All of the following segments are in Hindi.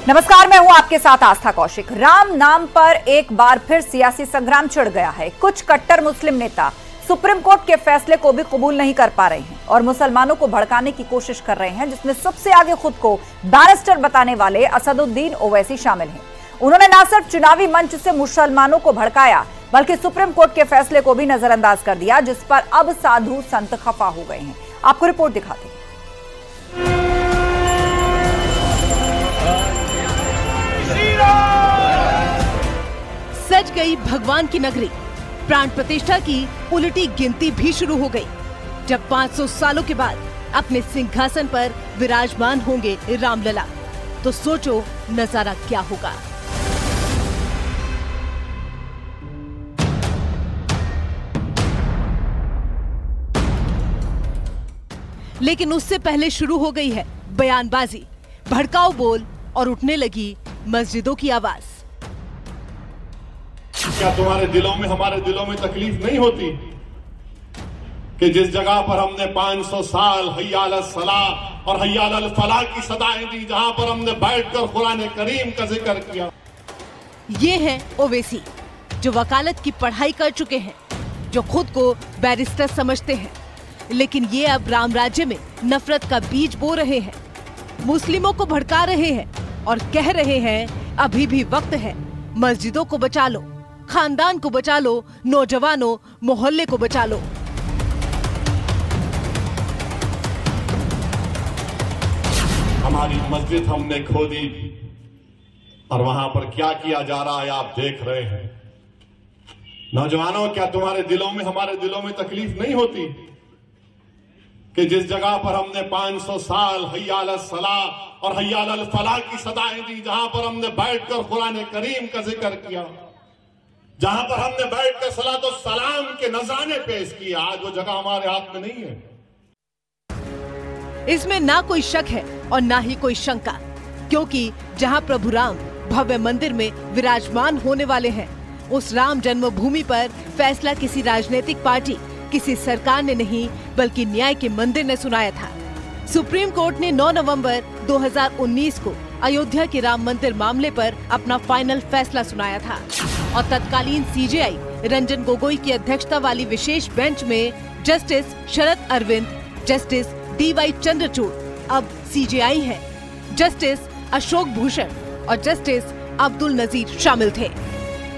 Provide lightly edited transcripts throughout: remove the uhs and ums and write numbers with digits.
नमस्कार, मैं हूं आपके साथ आस्था कौशिक। राम नाम पर एक बार फिर सियासी संग्राम छिड़ गया है। कुछ कट्टर मुस्लिम नेता सुप्रीम कोर्ट के फैसले को भी कबूल नहीं कर पा रहे हैं और मुसलमानों को भड़काने की कोशिश कर रहे हैं, जिसमें सबसे आगे खुद को बैरिस्टर बताने वाले असदुद्दीन ओवैसी शामिल हैं। उन्होंने न सिर्फ चुनावी मंच से मुसलमानों को भड़काया, बल्कि सुप्रीम कोर्ट के फैसले को भी नजरअंदाज कर दिया, जिस पर अब साधु संत खफा हो गए हैं। आपको रिपोर्ट दिखाते हैं। सज गई भगवान की नगरी। प्राण प्रतिष्ठा की उलटी गिनती भी शुरू हो गई। जब 500 सालों के बाद अपने सिंहासन पर विराजमान होंगे रामलला, तो सोचो नजारा क्या होगा। लेकिन उससे पहले शुरू हो गई है बयानबाजी, भड़काऊ बोल और उठने लगी मस्जिदों की आवाज। क्या तुम्हारे दिलों में, हमारे दिलों में तकलीफ नहीं होती कि जिस जगह पर हमने 500 साल हय्या अल सलाह और हय्या अल फलाह की सदाएं दी, जहां पर हमने बैठकर कुरान करीम का जिक्र किया। ये है ओवैसी, जो वकालत की पढ़ाई कर चुके हैं, जो खुद को बैरिस्टर समझते हैं, लेकिन ये अब राम राज्य में नफरत का बीज बो रहे हैं, मुस्लिमों को भड़का रहे हैं और कह रहे हैं अभी भी वक्त है, मस्जिदों को बचा लो, खानदान को बचा लो, नौजवानों, मोहल्ले को बचा लो। हमारी मस्जिद हमने खोदी और वहां पर क्या किया जा रहा है आप देख रहे हैं। नौजवानों, क्या तुम्हारे दिलों में, हमारे दिलों में तकलीफ नहीं होती कि जिस जगह पर हमने 500 साल हय्या अल सलाह और हय्या अल फलाह की सदाएं दी, जहां पर हमने बैठकर कुरान करीम का जिक्र किया, जहां पर हमने बैठकर सलात और सलाम के नजराने पेश किए, आज वो जगह हमारे हाथ में नहीं है। इसमें ना कोई शक है और ना ही कोई शंका, क्योंकि जहां प्रभु राम भव्य मंदिर में विराजमान होने वाले हैं, उस राम जन्मभूमि पर फैसला किसी राजनीतिक पार्टी, किसी सरकार ने नहीं, बल्कि न्याय के मंदिर ने सुनाया था। सुप्रीम कोर्ट ने 9 नवंबर 2019 को अयोध्या के राम मंदिर मामले पर अपना फाइनल फैसला सुनाया था और तत्कालीन सीजेआई रंजन गोगोई की अध्यक्षता वाली विशेष बेंच में justice Sharad Arvind, justice DY Chandrachud अब सीजेआई हैं, जस्टिस अशोक भूषण और जस्टिस अब्दुल नजीर शामिल थे।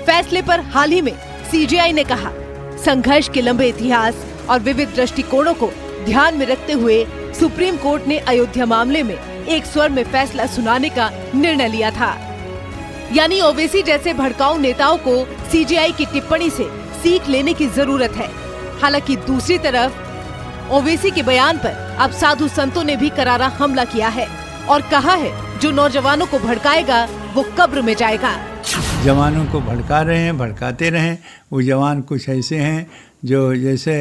फैसले पर हाल ही में सीजेआई ने कहा, संघर्ष के लंबे इतिहास और विविध दृष्टिकोणों को ध्यान में रखते हुए सुप्रीम कोर्ट ने अयोध्या मामले में एक स्वर में फैसला सुनाने का निर्णय लिया था। यानी ओवैसी जैसे भड़काऊ नेताओं को सीजेआई की टिप्पणी से सीख लेने की जरूरत है। हालांकि दूसरी तरफ ओवैसी के बयान पर अब साधु संतों ने भी करारा हमला किया है और कहा है, जो नौजवानों को भड़काएगा वो कब्र में जाएगा। जवानों को भड़का रहे हैं, भड़काते रहें। वो जवान कुछ ऐसे हैं जो जैसे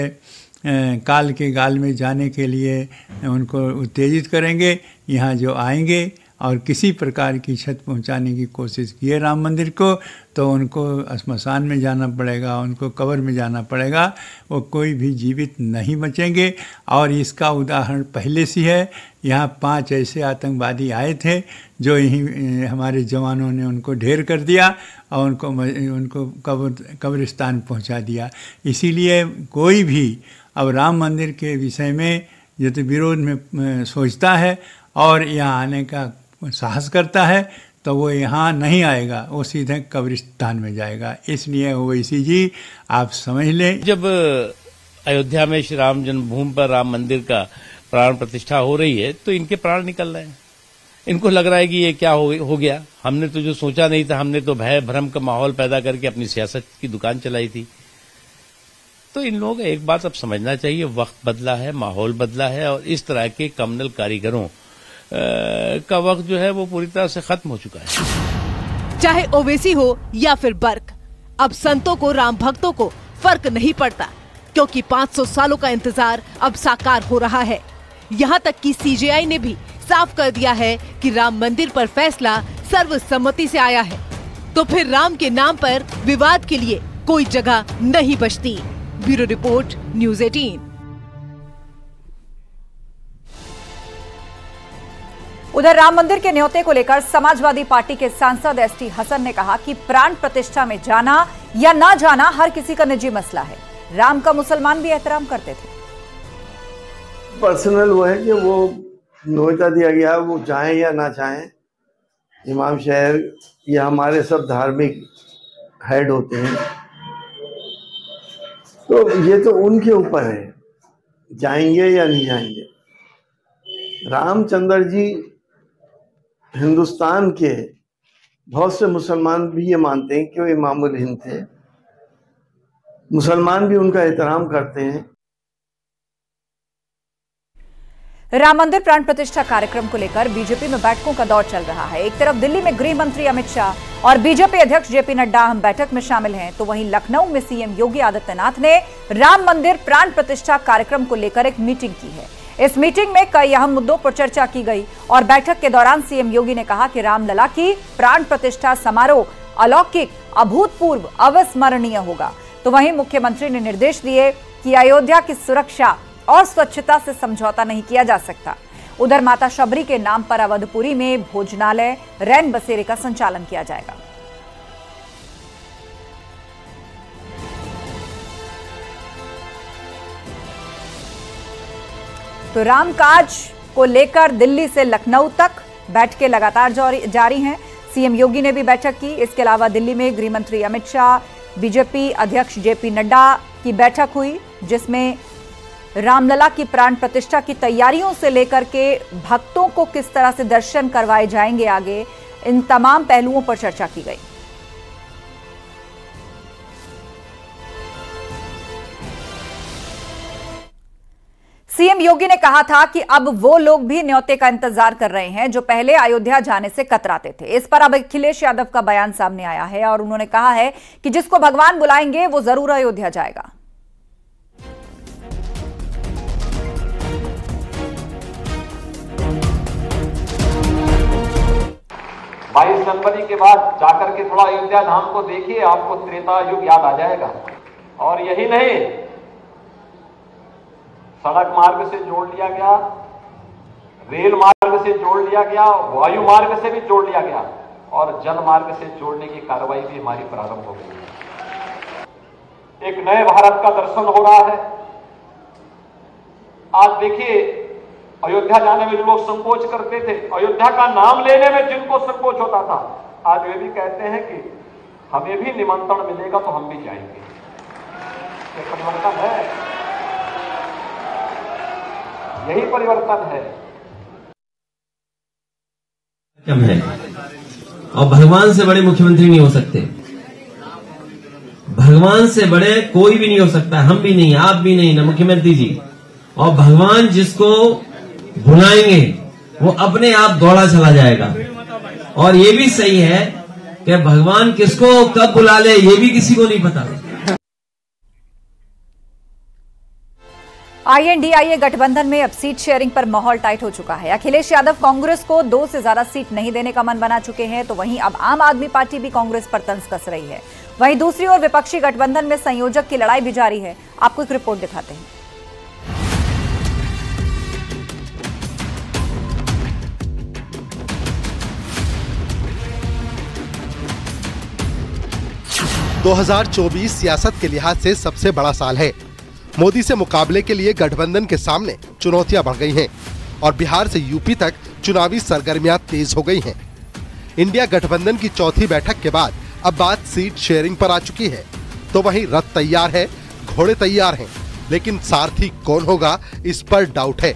काल के गाल में जाने के लिए उनको उत्तेजित करेंगे, यहाँ जो आएंगे और किसी प्रकार की क्षति पहुंचाने की कोशिश की है राम मंदिर को, तो उनको श्मशान में जाना पड़ेगा, उनको कब्र में जाना पड़ेगा। वो कोई भी जीवित नहीं बचेंगे। और इसका उदाहरण पहले से है। यहाँ 5 ऐसे आतंकवादी आए थे जो यहीं हमारे जवानों ने उनको ढेर कर दिया और उनको कब्रिस्तान पहुँचा दिया। इसीलिए कोई भी अब राम मंदिर के विषय में जो तो विरोध में सोचता है और यहाँ आने का साहस करता है, तो वो यहाँ नहीं आएगा, वो सीधे कब्रिस्तान में जाएगा। इसलिए ओवैसी जी आप समझ लें, जब अयोध्या में श्री राम जन्मभूमि पर राम मंदिर का प्राण प्रतिष्ठा हो रही है, तो इनके प्राण निकल रहे हैं। इनको लग रहा है कि ये क्या हो गया, हमने तो जो सोचा नहीं था, हमने तो भय भ्रम का माहौल पैदा करके अपनी सियासत की दुकान चलाई थी। तो इन लोगों को एक बात अब समझना चाहिए, वक्त बदला है, माहौल बदला है और इस तरह के कम्युनल कारीगरों का वक्त जो है वो पूरी तरह से खत्म हो चुका है। चाहे ओवैसी हो या फिर बर्क, अब संतों को, राम भक्तों को फर्क नहीं पड़ता, क्योंकि 500 सालों का इंतजार अब साकार हो रहा है। यहाँ तक कि सीजेआई ने भी साफ कर दिया है कि राम मंदिर पर फैसला सर्वसम्मति से आया है, तो फिर राम के नाम पर विवाद के लिए कोई जगह नहीं बचती। Bureau report, news 18। उधर राम मंदिर के न्योते को लेकर समाजवादी पार्टी के सांसद एसटी हसन ने कहा कि प्राण प्रतिष्ठा में जाना या ना जाना हर किसी का निजी मसला है। राम का मुसलमान भी एहतराम करते थे। पर्सनल वो है कि वो न्योता दिया गया, वो जाएं या ना जाएं, इमाम शहर या हमारे सब धार्मिक हेड होते हैं, तो ये तो उनके ऊपर है, जाएंगे या नहीं जाएंगे। रामचंद्र जी हिंदुस्तान के बहुत से मुसलमान भी ये मानते हैं कि वो इमामुल हिंद थे, मुसलमान भी उनका एहतराम करते हैं। राम मंदिर प्राण प्रतिष्ठा कार्यक्रम को लेकर बीजेपी में बैठकों का दौर चल रहा है। एक तरफ दिल्ली में गृह मंत्री अमित शाह और बीजेपी अध्यक्ष जेपी नड्डा अहम बैठक में शामिल हैं, तो वहीं लखनऊ में सीएम योगी आदित्यनाथ ने राम मंदिर प्राण प्रतिष्ठा कार्यक्रम को लेकर एक मीटिंग की है। इस मीटिंग में कई अहम मुद्दों पर चर्चा की गई और बैठक के दौरान सीएम योगी ने कहा कि रामलला की प्राण प्रतिष्ठा समारोह अलौकिक, अभूतपूर्व, अविस्मरणीय होगा। तो वहीं मुख्यमंत्री ने निर्देश दिए कि अयोध्या की सुरक्षा और स्वच्छता से समझौता नहीं किया जा सकता। उधर माता शबरी के नाम पर अवधपुरी में भोजनालय, रैन बसेरे का संचालन किया जाएगा। तो रामकाज को लेकर दिल्ली से लखनऊ तक बैठकें लगातार जारी हैं। सीएम योगी ने भी बैठक की। इसके अलावा दिल्ली में गृह मंत्री अमित शाह, बीजेपी अध्यक्ष जेपी नड्डा की बैठक हुई, जिसमें रामलला की प्राण प्रतिष्ठा की तैयारियों से लेकर के भक्तों को किस तरह से दर्शन करवाए जाएंगे आगे, इन तमाम पहलुओं पर चर्चा की गई। सीएम योगी ने कहा था कि अब वो लोग भी न्योते का इंतजार कर रहे हैं जो पहले अयोध्या जाने से कतराते थे। इस पर अब अखिलेश यादव का बयान सामने आया है और उन्होंने कहा है कि जिसको भगवान बुलाएंगे वो जरूर अयोध्या जाएगा। 22 जनवरी के बाद जाकर के थोड़ा अयोध्या धाम को देखिए, आपको त्रेता युग याद आ जाएगा। और यही नहीं, सड़क मार्ग से जोड़ लिया गया, रेल मार्ग से जोड़ लिया गया, वायु मार्ग से भी जोड़ लिया गया और जल मार्ग से जोड़ने की कार्रवाई भी हमारी प्रारंभ हो गई है। एक नए भारत का दर्शन हो रहा है। आज देखिए, अयोध्या जाने में जो लोग संकोच करते थे, अयोध्या का नाम लेने में जिनको संकोच होता था, आज वे भी कहते हैं कि हमें भी निमंत्रण मिलेगा तो हम भी जाएंगे। ये परिवर्तन है, यही परिवर्तन है। कम है और भगवान से बड़े मुख्यमंत्री नहीं हो सकते। भगवान से बड़े कोई भी नहीं हो सकता, हम भी नहीं, आप भी नहीं, ना मुख्यमंत्री जी। और भगवान जिसको बुलाएंगे वो अपने आप दौड़ा चला जाएगा। और ये भी सही है कि भगवान किसको कब बुला ले ये भी किसी को नहीं पता। आईएनडीआईए गठबंधन में अब सीट शेयरिंग पर माहौल टाइट हो चुका है। अखिलेश यादव कांग्रेस को 2 से ज्यादा सीट नहीं देने का मन बना चुके हैं, तो वहीं अब आम आदमी पार्टी भी कांग्रेस पर तंज कस रही है। वहीं दूसरी ओर विपक्षी गठबंधन में संयोजक की लड़ाई भी जारी है। आपको एक रिपोर्ट दिखाते हैं। – 2024 सियासत के लिहाज से सबसे बड़ा साल है। मोदी से मुकाबले के लिए गठबंधन के सामने चुनौतियां बढ़ गई हैं और बिहार से यूपी तक चुनावी सरगर्मियां तेज हो गई हैं। इंडिया गठबंधन की चौथी बैठक के बाद अब बात सीट शेयरिंग पर आ चुकी है। तो वहीं रथ तैयार है, घोड़े तैयार हैं, लेकिन सारथी कौन होगा इस पर डाउट है।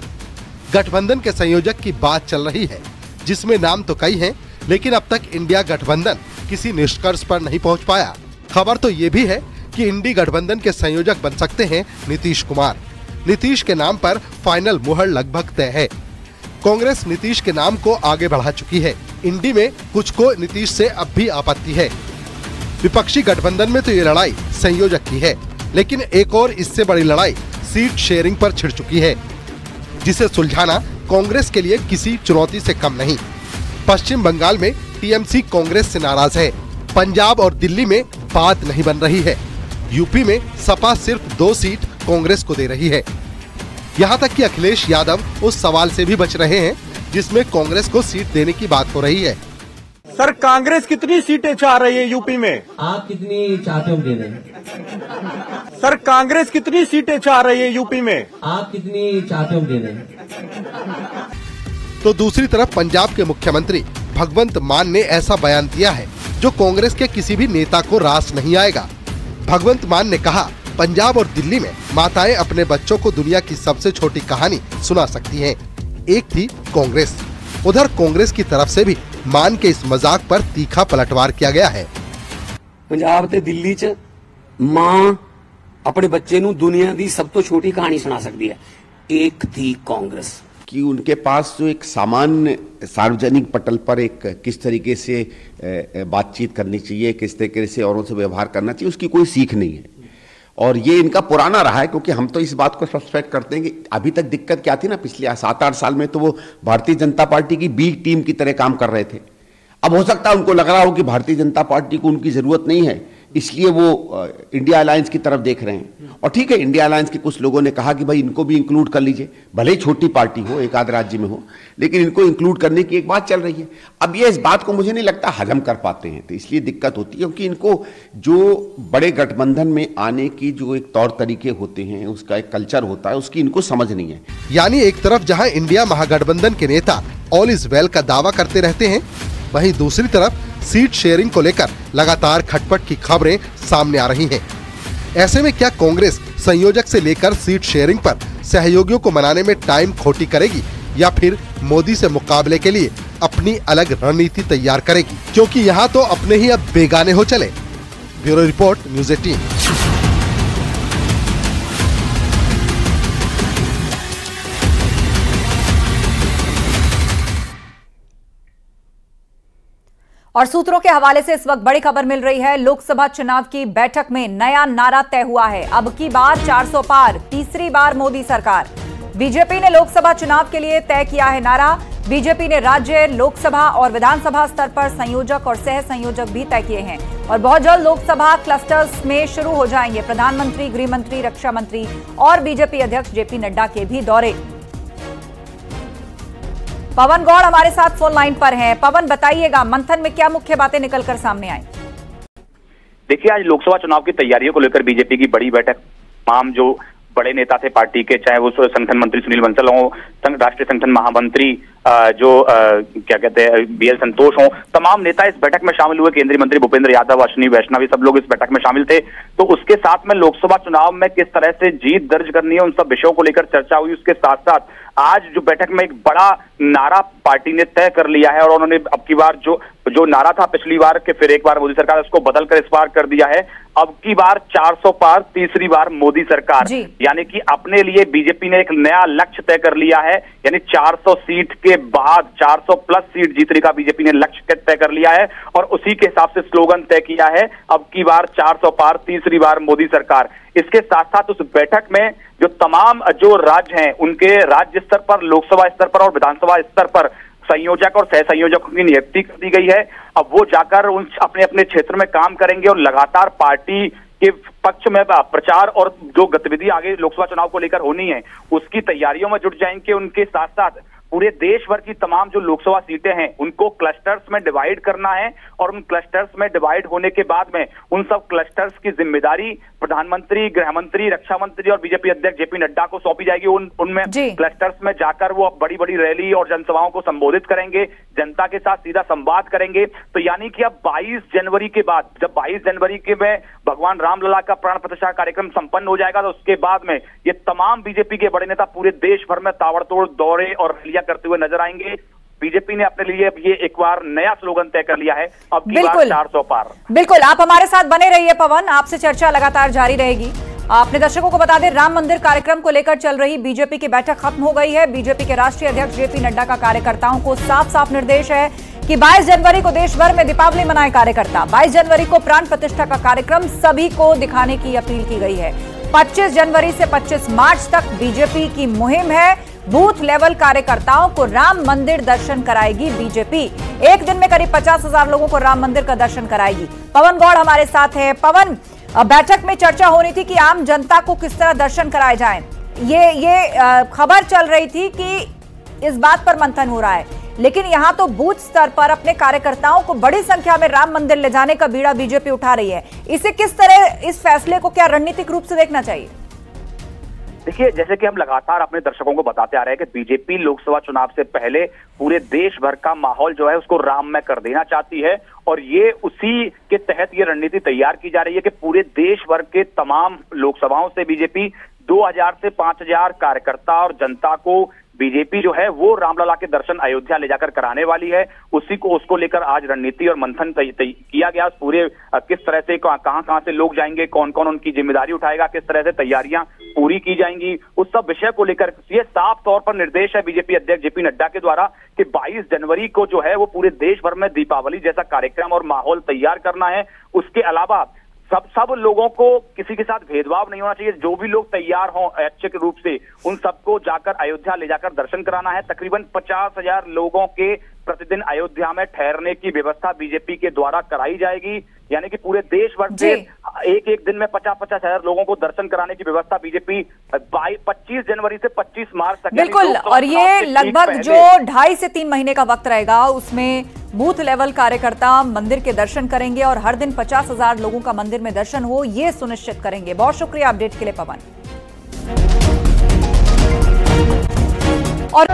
गठबंधन के संयोजक की बात चल रही है, जिसमें नाम तो कई हैं, लेकिन अब तक इंडिया गठबंधन किसी निष्कर्ष पर नहीं पहुंच पाया। खबर तो ये भी है कि इंडी गठबंधन के संयोजक बन सकते हैं नीतीश कुमार। नीतीश के नाम पर फाइनल मुहर लगभग तय है। कांग्रेस नीतीश के नाम को आगे बढ़ा चुकी है। इंडी में कुछ को नीतीश से अब भी आपत्ति है। विपक्षी गठबंधन में तो ये लड़ाई संयोजक की है, लेकिन एक और इससे बड़ी लड़ाई सीट शेयरिंग पर छिड़ चुकी है, जिसे सुलझाना कांग्रेस के लिए किसी चुनौती से कम नहीं। पश्चिम बंगाल में टीएमसी कांग्रेस से नाराज है। पंजाब और दिल्ली में बात नहीं बन रही है। यूपी में सपा सिर्फ 2 सीट कांग्रेस को दे रही है। यहाँ तक कि अखिलेश यादव उस सवाल से भी बच रहे हैं जिसमें कांग्रेस को सीट देने की बात हो रही है। सर, कांग्रेस कितनी सीटें चाह रही है यूपी में? आप कितनी चाहते हो दे दें? सर, कांग्रेस कितनी सीटें चाह रही है यूपी में? आप कितनी चाहते हो दे दें? तो दूसरी तरफ पंजाब के मुख्यमंत्री भगवंत मान ने ऐसा बयान दिया है जो कांग्रेस के किसी भी नेता को रास नहीं आएगा। भगवंत मान ने कहा, पंजाब और दिल्ली में माताएं अपने बच्चों को दुनिया की सबसे छोटी कहानी सुना सकती हैं। एक थी कांग्रेस। उधर कांग्रेस की तरफ से भी मान के इस मजाक पर तीखा पलटवार किया गया है। पंजाब ते दिल्ली च मां अपने बच्चे नू दुनिया की सब तो छोटी कहानी सुना सकती है। एक थी कांग्रेस कि उनके पास जो एक सामान्य सार्वजनिक पटल पर एक किस तरीके से बातचीत करनी चाहिए, किस तरीके से औरों से व्यवहार करना चाहिए, उसकी कोई सीख नहीं है। और ये इनका पुराना रहा है, क्योंकि हम तो इस बात को सस्पेक्ट करते हैं कि अभी तक दिक्कत क्या थी ना, पिछले 7-8 साल में तो वो भारतीय जनता पार्टी की बी टीम की तरह काम कर रहे थे। अब हो सकता है उनको लग रहा हो कि भारतीय जनता पार्टी को उनकी जरूरत नहीं है, इसलिए वो इंडिया अलायंस की तरफ देख रहे हैं। और ठीक है, इंडिया अलायंस के कुछ लोगों ने कहा कि भाई इनको भी इंक्लूड कर लीजिए, भले ही छोटी पार्टी हो, एक आध राज्य में हो, लेकिन इनको इंक्लूड करने की एक बात चल रही है। अब ये इस बात को मुझे नहीं लगता हजम कर पाते हैं, तो इसलिए दिक्कत होती है, क्योंकि इनको जो बड़े गठबंधन में आने की जो एक तौर तरीके होते हैं, उसका एक कल्चर होता है, उसकी इनको समझ नहीं है। यानी एक तरफ जहां इंडिया महागठबंधन के नेता ऑल इज वेल का दावा करते रहते हैं, वहीं दूसरी तरफ सीट शेयरिंग को लेकर लगातार खटपट की खबरें सामने आ रही हैं। ऐसे में क्या कांग्रेस संयोजक से लेकर सीट शेयरिंग पर सहयोगियों को मनाने में टाइम खोटी करेगी, या फिर मोदी से मुकाबले के लिए अपनी अलग रणनीति तैयार करेगी? क्योंकि यहाँ तो अपने ही अब बेगाने हो चले। Bureau report, news 18। और सूत्रों के हवाले से इस वक्त बड़ी खबर मिल रही है। लोकसभा चुनाव की बैठक में नया नारा तय हुआ है। अब की बार 400 पार, तीसरी बार मोदी सरकार। बीजेपी ने लोकसभा चुनाव के लिए तय किया है नारा। बीजेपी ने राज्य, लोकसभा और विधानसभा स्तर पर संयोजक और सह संयोजक भी तय किए हैं और बहुत जल्द लोकसभा क्लस्टर्स में शुरू हो जाएंगे। प्रधानमंत्री, गृह मंत्री, रक्षा मंत्री और बीजेपी अध्यक्ष जेपी नड्डा के भी दौरे। पवन गौड़ हमारे साथ फोन लाइन पर हैं। पवन, बताइएगा मंथन में क्या मुख्य बातें निकलकर सामने आई? देखिए, आज लोकसभा चुनाव की तैयारियों को लेकर बीजेपी की बड़ी बैठक, तमाम जो बड़े नेता थे पार्टी के, चाहे वो संगठन मंत्री सुनील बंसल हो, राष्ट्रीय संगठन महामंत्री जो क्या कहते हैं बीएल संतोष हो, तमाम नेता इस बैठक में शामिल हुए। केंद्रीय मंत्री भूपेंद्र यादव, अश्विनी वैष्णव, सब लोग इस बैठक में शामिल थे। तो उसके साथ में लोकसभा चुनाव में किस तरह से जीत दर्ज करनी है, उन सब विषयों को लेकर चर्चा हुई। उसके साथ साथ आज जो बैठक में एक बड़ा नारा पार्टी ने तय कर लिया है और उन्होंने अब की बार जो नारा था पिछली बार के फिर एक बार मोदी सरकार, उसको बदलकर इस बार कर दिया है। अब की बार 400 पार, तीसरी बार मोदी सरकार। यानी कि अपने लिए बीजेपी ने एक नया लक्ष्य तय कर लिया है, यानी 400 सीट के बाद 400 प्लस सीट जीतने का बीजेपी ने लक्ष्य तय कर लिया है और उसी के हिसाब से स्लोगन तय किया है, अब की बार 400 पार, तीसरी बार मोदी सरकार। इसके साथ साथ उस बैठक में जो तमाम जो राज्य हैं, उनके राज्य स्तर पर, लोकसभा स्तर पर और विधानसभा स्तर पर संयोजक और सह संयोजकों की नियुक्ति कर दी गई है। अब वो जाकर उन अपने अपने क्षेत्र में काम करेंगे और लगातार पार्टी के पक्ष में प्रचार और जो गतिविधि आगे लोकसभा चुनाव को लेकर होनी है उसकी तैयारियों में जुट जाएंगे। उनके साथ साथ पूरे देश भर की तमाम जो लोकसभा सीटें हैं उनको क्लस्टर्स में डिवाइड करना है और उन क्लस्टर्स में डिवाइड होने के बाद में उन सब क्लस्टर्स की जिम्मेदारी प्रधानमंत्री, गृह मंत्री, रक्षा मंत्री और बीजेपी अध्यक्ष जेपी नड्डा को सौंपी जाएगी। उनमें क्लस्टर्स में जाकर वो बड़ी बड़ी रैली और जनसभाओं को संबोधित करेंगे, जनता के साथ सीधा संवाद करेंगे। तो यानी कि अब 22 जनवरी के बाद, जब 22 जनवरी के में भगवान रामलला का प्राण प्रतिष्ठा कार्यक्रम संपन्न हो जाएगा, तो उसके बाद में ये तमाम बीजेपी के बड़े नेता पूरे देश भर में ताबड़तोड़ दौरे और रैलियां करते हुए नजर आएंगे। बीजेपी ने अपने लिए ये एक बार नया स्लोगन तय कर लिया है, अब की बार 400 पार। बिल्कुल, आप हमारे साथ बने रहिए पवन, आपसे चर्चा लगातार जारी रहेगी। अपने दर्शकों को बता दें, राम मंदिर कार्यक्रम को लेकर चल रही बीजेपी की बैठक खत्म हो गई है। बीजेपी के राष्ट्रीय अध्यक्ष जेपी नड्डा का कार्यकर्ताओं को साफ साफ निर्देश है कि 22 जनवरी को देश भर में दीपावली मनाए कार्यकर्ता। 22 जनवरी को प्राण प्रतिष्ठा का कार्यक्रम सभी को दिखाने की अपील की गई है। 25 जनवरी से 25 मार्च तक बीजेपी की मुहिम है। बूथ लेवल कार्यकर्ताओं को राम मंदिर दर्शन कराएगी बीजेपी। एक दिन में करीब 50,000 लोगों को राम मंदिर का दर्शन कराएगी। पवन गौड़ हमारे साथ है। पवन, बैठक में चर्चा हो रही थी कि आम जनता को किस तरह दर्शन कराए जाएं। ये खबर चल रही थी कि इस बात पर मंथन हो रहा है, लेकिन यहां तो बूथ स्तर पर अपने कार्यकर्ताओं को बड़ी संख्या में राम मंदिर ले जाने का बीड़ा बीजेपी उठा रही है। इसे किस तरह, इस फैसले को क्या रणनीतिक रूप से देखना चाहिए? देखिए, जैसे कि हम लगातार अपने दर्शकों को बताते आ रहे हैं कि बीजेपी लोकसभा चुनाव से पहले पूरे देश भर का माहौल जो है उसको राममय कर देना चाहती है, और ये उसी के तहत ये रणनीति तैयार की जा रही है कि पूरे देश भर के तमाम लोकसभाओं से बीजेपी 2000 से 5000 कार्यकर्ता और जनता को बीजेपी जो है वो रामलला के दर्शन अयोध्या ले जाकर कराने वाली है। उसको लेकर आज रणनीति और मंथन किया गया। पूरे किस तरह से कहां से लोग जाएंगे, कौन कौन उनकी जिम्मेदारी उठाएगा, किस तरह से तैयारियां पूरी की जाएंगी, उस सब विषय को लेकर ये साफ तौर पर निर्देश है बीजेपी अध्यक्ष जेपी नड्डा के द्वारा कि 22 जनवरी को जो है वो पूरे देश भर में दीपावली जैसा कार्यक्रम और माहौल तैयार करना है। उसके अलावा सब लोगों को किसी के साथ भेदभाव नहीं होना चाहिए। जो भी लोग तैयार हों ऐच्छिक रूप से, उन सबको जाकर अयोध्या ले जाकर दर्शन कराना है। तकरीबन 50,000 लोगों के प्रतिदिन अयोध्या में ठहरने की व्यवस्था बीजेपी के द्वारा कराई जाएगी, यानी कि पूरे देश भर से एक दिन में 50,000 लोगों को दर्शन कराने की व्यवस्था बीजेपी 25 जनवरी से 25 मार्च तक। बिल्कुल, और ये लगभग जो 2.5 से 3 महीने का वक्त रहेगा, उसमें बूथ लेवल कार्यकर्ता मंदिर के दर्शन करेंगे और हर दिन 50,000 लोगों का मंदिर में दर्शन हो, ये सुनिश्चित करेंगे। बहुत शुक्रिया अपडेट के लिए पवन। और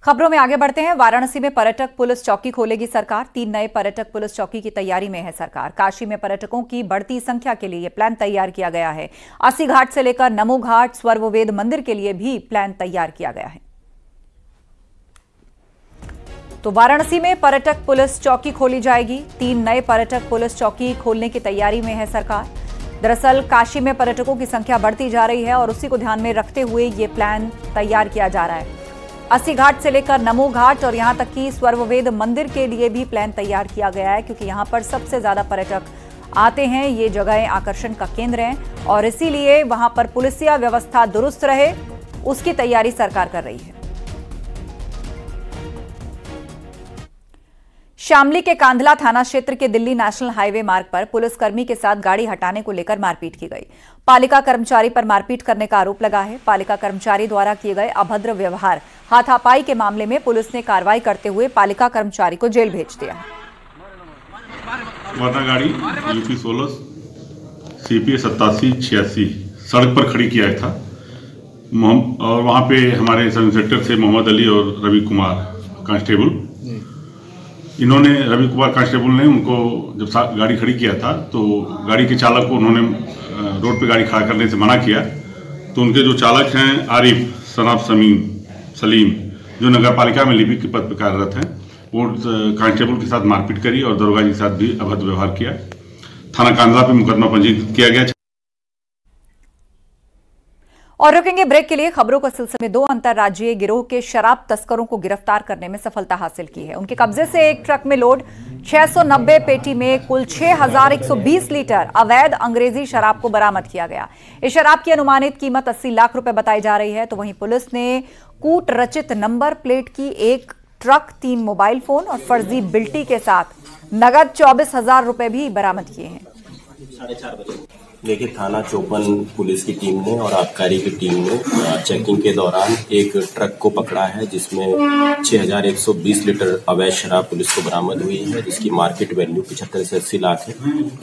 खबरों में आगे बढ़ते हैं। वाराणसी में पर्यटक पुलिस चौकी खोलेगी सरकार। 3 नए पर्यटक पुलिस चौकी की तैयारी में है सरकार। काशी में पर्यटकों की बढ़ती संख्या के लिए प्लान तैयार किया गया है। अस्सी घाट से लेकर नमो घाट, स्वर्ववेद मंदिर के लिए भी प्लान तैयार किया गया है। तो वाराणसी में पर्यटक पुलिस चौकी खोली जाएगी। 3 नए पर्यटक पुलिस चौकी खोलने की तैयारी में है सरकार। दरअसल काशी में पर्यटकों की संख्या बढ़ती जा रही है और उसी को ध्यान में रखते हुए ये प्लान तैयार किया जा रहा है। अस्सी घाट से लेकर नमो घाट और यहां तक कि स्वर्ववेद मंदिर के लिए भी प्लान तैयार किया गया है, क्योंकि यहां पर सबसे ज्यादा पर्यटक आते हैं। ये जगहें आकर्षण का केंद्र हैं और इसीलिए वहां पर पुलिसिया व्यवस्था दुरुस्त रहे, उसकी तैयारी सरकार कर रही है। शामली के कांधला थाना क्षेत्र के दिल्ली नेशनल हाईवे मार्ग पर पुलिसकर्मी के साथ गाड़ी हटाने को लेकर मारपीट की गई। पालिका कर्मचारी पर मारपीट करने का आरोप लगा है। पालिका कर्मचारी द्वारा किए गए अभद्र व्यवहार, हाथापाई के मामले में पुलिस ने कार्रवाई करते हुए पालिका कर्मचारी को जेल भेज दिया। गाड़ी यूपी 16 CP 8786 सड़क पर खड़ी किया था और वहां पे हमारे सब इंस्पेक्टर थे मोहम्मद अली और रवि कुमार कांस्टेबल। इन्होंने रवि कुमार कांस्टेबल ने उनको जब गाड़ी खड़ी किया था तो गाड़ी के चालक को उन्होंने रोड पे गाड़ी खड़ा करने से मना किया। तो उनके जो चालक हैं आरिफ, सनाब, सलीम, जो नगर पालिका में लिपिक के पद पर कार्यरत हैं, वो कांस्टेबल के साथ मारपीट करी और दरोगा जी के साथ भी अभद्र व्यवहार किया। थाना कांधला पे मुकदमा पंजीकृत किया गया। और रुकेंगे ब्रेक के लिए। खबरों का सिलसिले में 2 अंतर्राज्यीय गिरोह के शराब तस्करों को गिरफ्तार करने में सफलता हासिल की है। उनके कब्जे से एक ट्रक में लोड 690 पेटी में कुल 6120 लीटर अवैध अंग्रेजी शराब को बरामद किया गया। इस शराब की अनुमानित कीमत 80 लाख रुपए बताई जा रही है। तो वहीं पुलिस ने कूट रचित नंबर प्लेट की एक ट्रक, 3 मोबाइल फोन और फर्जी बिल्टी के साथ नगद 24,000 रुपए भी बरामद किए हैं। 4:30 बजे देखिए, थाना चौपन पुलिस की टीम ने और आबकारी की टीम ने चेकिंग के दौरान एक ट्रक को पकड़ा है, जिसमें 6120 लीटर अवैध शराब पुलिस को बरामद हुई है, जिसकी मार्केट वैल्यू 75 से 80 लाख है।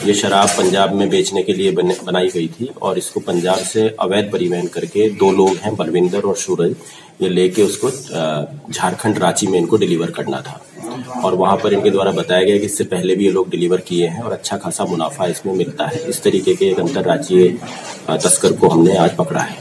ये शराब पंजाब में बेचने के लिए बनाई गई थी और इसको पंजाब से अवैध परिवहन करके 2 लोग हैं, बलविंदर और सूरज, ये लेके उसको झारखंड रांची में इनको डिलीवर करना था। और वहां पर इनके द्वारा बताया गया कि इससे पहले भी ये लोग डिलीवर किए हैं और अच्छा खासा मुनाफा इसमें मिलता है। इस तरीके के एक अंतर्राज्यीय तस्कर को हमने आज पकड़ा है।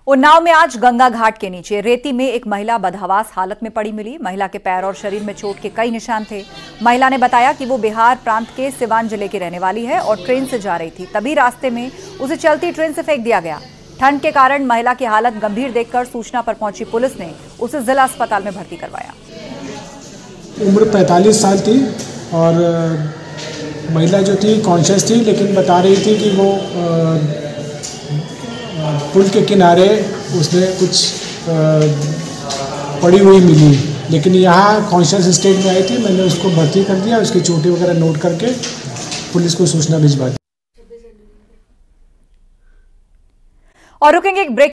उन्नाव में आज गंगा घाट के नीचे रेती में एक महिला बदहवास हालत में पड़ी मिली। महिला के पैर और शरीर में चोट के कई निशान थे। महिला ने बताया कि वो बिहार प्रांत के सिवान जिले की रहने वाली है और ट्रेन से जा रही थी, तभी रास्ते में उसे चलती ट्रेन से फेंक दिया गया। ठंड के कारण महिला की हालत गंभीर देखकर सूचना पर पहुंची पुलिस ने उसे जिला अस्पताल में भर्ती करवाया। उम्र 45 साल थी और महिला जो थी कॉन्शियस थी, लेकिन बता रही थी कि वो पुल के किनारे उसने कुछ पड़ी हुई मिली, लेकिन यहाँ कॉन्शियस स्टेट में आई थी। मैंने उसको भर्ती कर दिया, उसकी चोटी वगैरह नोट करके पुलिस को सूचना भिजवा दी। और रुकेंगे एक ब्रेक